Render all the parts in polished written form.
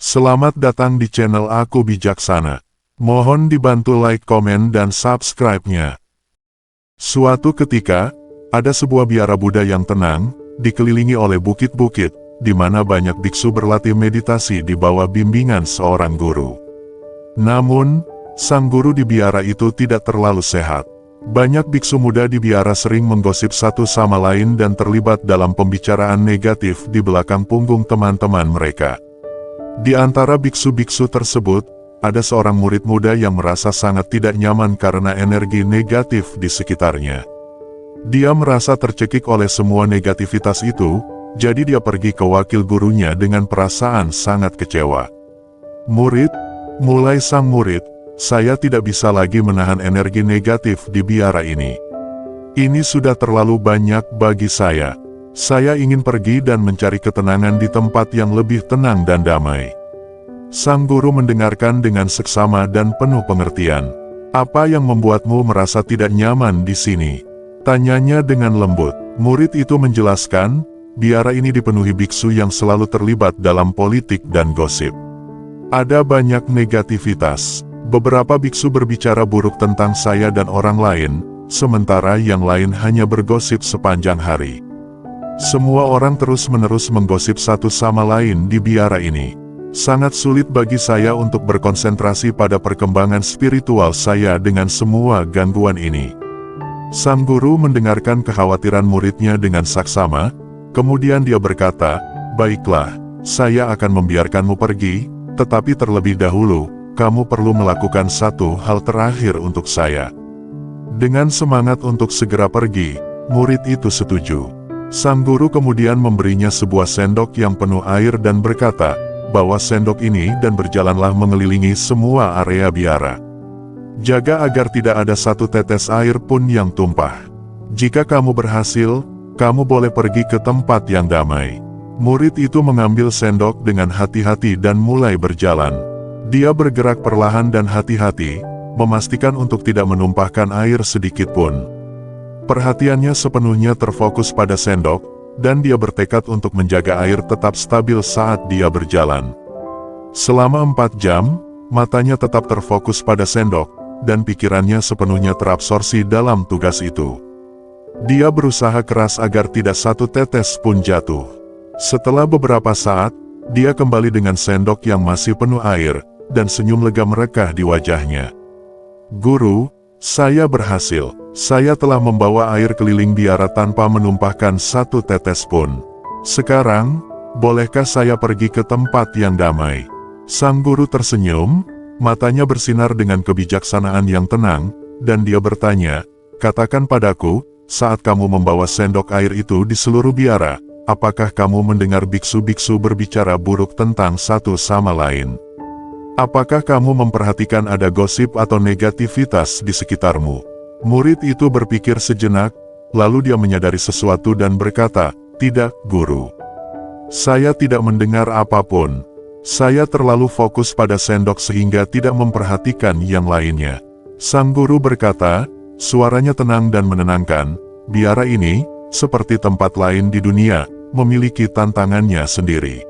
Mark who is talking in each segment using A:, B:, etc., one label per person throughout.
A: Selamat datang di channel Aku Bijaksana. Mohon dibantu like, komen, dan subscribe-nya. Suatu ketika, ada sebuah biara Buddha yang tenang, dikelilingi oleh bukit-bukit, di mana banyak biksu berlatih meditasi di bawah bimbingan seorang guru. Namun, sang guru di biara itu tidak terlalu sehat. Banyak biksu muda di biara sering menggosip satu sama lain dan terlibat dalam pembicaraan negatif di belakang punggung teman-teman mereka. Di antara biksu-biksu tersebut, ada seorang murid muda yang merasa sangat tidak nyaman karena energi negatif di sekitarnya. Dia merasa tercekik oleh semua negativitas itu, jadi dia pergi ke wakil gurunya dengan perasaan sangat kecewa. "Murid," mulai sang murid, "saya tidak bisa lagi menahan energi negatif di biara ini. Ini sudah terlalu banyak bagi saya. Saya ingin pergi dan mencari ketenangan di tempat yang lebih tenang dan damai." Sang guru mendengarkan dengan seksama dan penuh pengertian. "Apa yang membuatmu merasa tidak nyaman di sini?" tanyanya dengan lembut. Murid itu menjelaskan, biara ini dipenuhi biksu yang selalu terlibat dalam politik dan gosip. Ada banyak negativitas. Beberapa biksu berbicara buruk tentang saya dan orang lain, sementara yang lain hanya bergosip sepanjang hari. Semua orang terus-menerus menggosip satu sama lain di biara ini. Sangat sulit bagi saya untuk berkonsentrasi pada perkembangan spiritual saya dengan semua gangguan ini. Sang guru mendengarkan kekhawatiran muridnya dengan saksama, kemudian dia berkata, "Baiklah, saya akan membiarkanmu pergi, tetapi terlebih dahulu, kamu perlu melakukan satu hal terakhir untuk saya." Dengan semangat untuk segera pergi, murid itu setuju. Sang guru kemudian memberinya sebuah sendok yang penuh air dan berkata, "Bawa sendok ini dan berjalanlah mengelilingi semua area biara. Jaga agar tidak ada satu tetes air pun yang tumpah. Jika kamu berhasil, kamu boleh pergi ke tempat yang damai." Murid itu mengambil sendok dengan hati-hati dan mulai berjalan. Dia bergerak perlahan dan hati-hati, memastikan untuk tidak menumpahkan air sedikit pun. Perhatiannya sepenuhnya terfokus pada sendok, dan dia bertekad untuk menjaga air tetap stabil saat dia berjalan. Selama 4 jam, matanya tetap terfokus pada sendok, dan pikirannya sepenuhnya terabsorpsi dalam tugas itu. Dia berusaha keras agar tidak satu tetes pun jatuh. Setelah beberapa saat, dia kembali dengan sendok yang masih penuh air, dan senyum lega merekah di wajahnya. "Guru, saya berhasil. Saya telah membawa air keliling biara tanpa menumpahkan satu tetes pun. Sekarang, bolehkah saya pergi ke tempat yang damai?" Sang guru tersenyum, matanya bersinar dengan kebijaksanaan yang tenang, dan dia bertanya, "Katakan padaku, saat kamu membawa sendok air itu di seluruh biara, apakah kamu mendengar biksu-biksu berbicara buruk tentang satu sama lain? Apakah kamu memperhatikan ada gosip atau negativitas di sekitarmu?" Murid itu berpikir sejenak, lalu dia menyadari sesuatu dan berkata, "Tidak, guru. Saya tidak mendengar apapun. Saya terlalu fokus pada sendok sehingga tidak memperhatikan yang lainnya." Sang guru berkata, suaranya tenang dan menenangkan, "Biara ini, seperti tempat lain di dunia, memiliki tantangannya sendiri.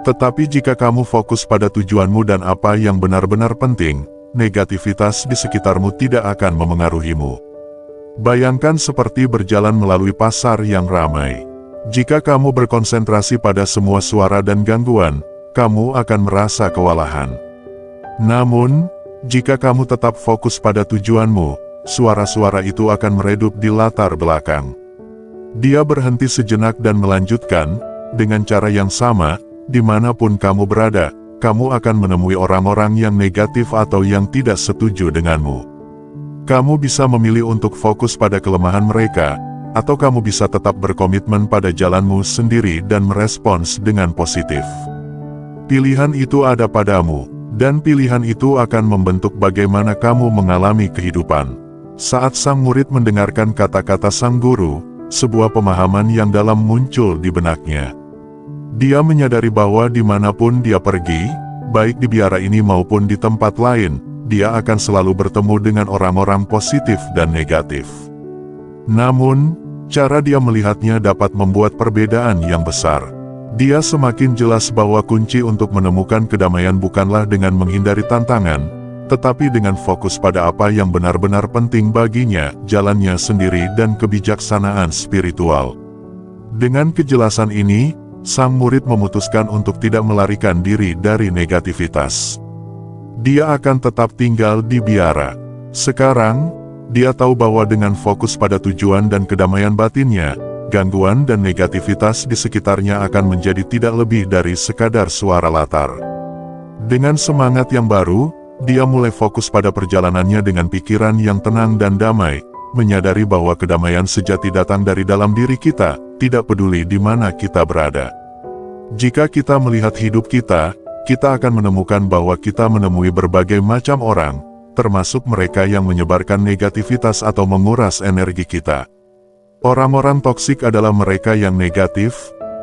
A: Tetapi jika kamu fokus pada tujuanmu dan apa yang benar-benar penting, negativitas di sekitarmu tidak akan memengaruhimu. Bayangkan seperti berjalan melalui pasar yang ramai. Jika kamu berkonsentrasi pada semua suara dan gangguan, kamu akan merasa kewalahan. Namun, jika kamu tetap fokus pada tujuanmu, suara-suara itu akan meredup di latar belakang." Dia berhenti sejenak dan melanjutkan, "Dengan cara yang sama, dimanapun kamu berada, kamu akan menemui orang-orang yang negatif atau yang tidak setuju denganmu. Kamu bisa memilih untuk fokus pada kelemahan mereka, atau kamu bisa tetap berkomitmen pada jalanmu sendiri dan merespons dengan positif. Pilihan itu ada padamu, dan pilihan itu akan membentuk bagaimana kamu mengalami kehidupan." Saat sang murid mendengarkan kata-kata sang guru, sebuah pemahaman yang dalam muncul di benaknya. Dia menyadari bahwa dimanapun dia pergi, baik di biara ini maupun di tempat lain, dia akan selalu bertemu dengan orang-orang positif dan negatif. Namun, cara dia melihatnya dapat membuat perbedaan yang besar. Dia semakin jelas bahwa kunci untuk menemukan kedamaian bukanlah dengan menghindari tantangan, tetapi dengan fokus pada apa yang benar-benar penting baginya, jalannya sendiri dan kebijaksanaan spiritual. Dengan kejelasan ini, sang murid memutuskan untuk tidak melarikan diri dari negativitas. Dia akan tetap tinggal di biara. Sekarang, dia tahu bahwa dengan fokus pada tujuan dan kedamaian batinnya, gangguan dan negativitas di sekitarnya akan menjadi tidak lebih dari sekadar suara latar. Dengan semangat yang baru, dia mulai fokus pada perjalanannya dengan pikiran yang tenang dan damai, menyadari bahwa kedamaian sejati datang dari dalam diri kita, tidak peduli di mana kita berada. Jika kita melihat hidup kita, kita akan menemukan bahwa kita menemui berbagai macam orang, termasuk mereka yang menyebarkan negativitas atau menguras energi kita. Orang-orang toksik adalah mereka yang negatif,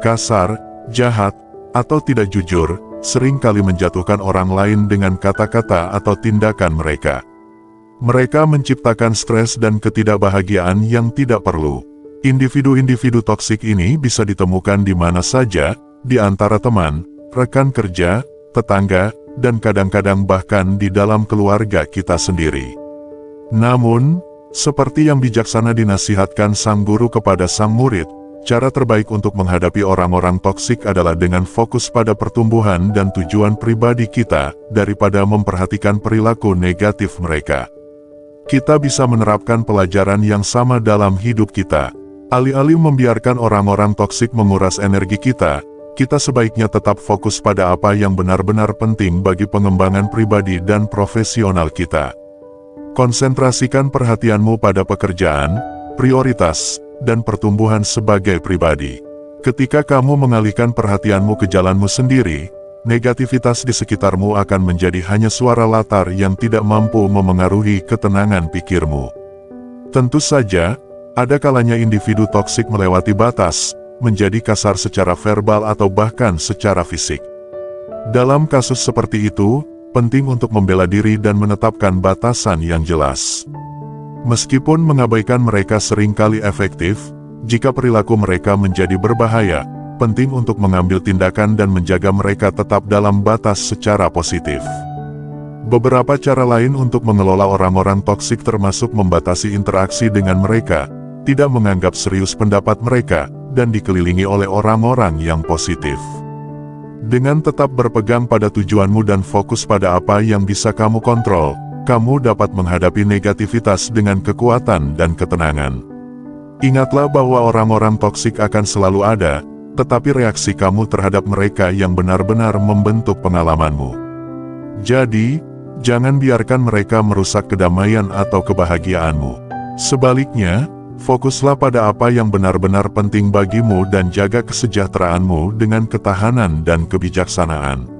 A: kasar, jahat, atau tidak jujur, sering kali menjatuhkan orang lain dengan kata-kata atau tindakan mereka. Mereka menciptakan stres dan ketidakbahagiaan yang tidak perlu. Individu-individu toksik ini bisa ditemukan di mana saja, di antara teman, rekan kerja, tetangga, dan kadang-kadang bahkan di dalam keluarga kita sendiri. Namun, seperti yang bijaksana dinasihatkan sang guru kepada sang murid, cara terbaik untuk menghadapi orang-orang toksik adalah dengan fokus pada pertumbuhan dan tujuan pribadi kita, daripada memperhatikan perilaku negatif mereka. Kita bisa menerapkan pelajaran yang sama dalam hidup kita. Alih-alih membiarkan orang-orang toksik menguras energi kita, kita sebaiknya tetap fokus pada apa yang benar-benar penting bagi pengembangan pribadi dan profesional kita. Konsentrasikan perhatianmu pada pekerjaan, prioritas, dan pertumbuhan sebagai pribadi. Ketika kamu mengalihkan perhatianmu ke jalanmu sendiri, negativitas di sekitarmu akan menjadi hanya suara latar yang tidak mampu memengaruhi ketenangan pikirmu. Tentu saja, ada kalanya individu toksik melewati batas, menjadi kasar secara verbal atau bahkan secara fisik. Dalam kasus seperti itu, penting untuk membela diri dan menetapkan batasan yang jelas. Meskipun mengabaikan mereka seringkali efektif, jika perilaku mereka menjadi berbahaya, penting untuk mengambil tindakan dan menjaga mereka tetap dalam batas secara positif. Beberapa cara lain untuk mengelola orang-orang toksik termasuk membatasi interaksi dengan mereka, tidak menganggap serius pendapat mereka, dan dikelilingi oleh orang-orang yang positif. Dengan tetap berpegang pada tujuanmu dan fokus pada apa yang bisa kamu kontrol, kamu dapat menghadapi negativitas dengan kekuatan dan ketenangan. Ingatlah bahwa orang-orang toksik akan selalu ada, tetapi reaksi kamu terhadap mereka yang benar-benar membentuk pengalamanmu. Jadi, jangan biarkan mereka merusak kedamaian atau kebahagiaanmu. Sebaliknya, fokuslah pada apa yang benar-benar penting bagimu dan jaga kesejahteraanmu dengan ketahanan dan kebijaksanaan.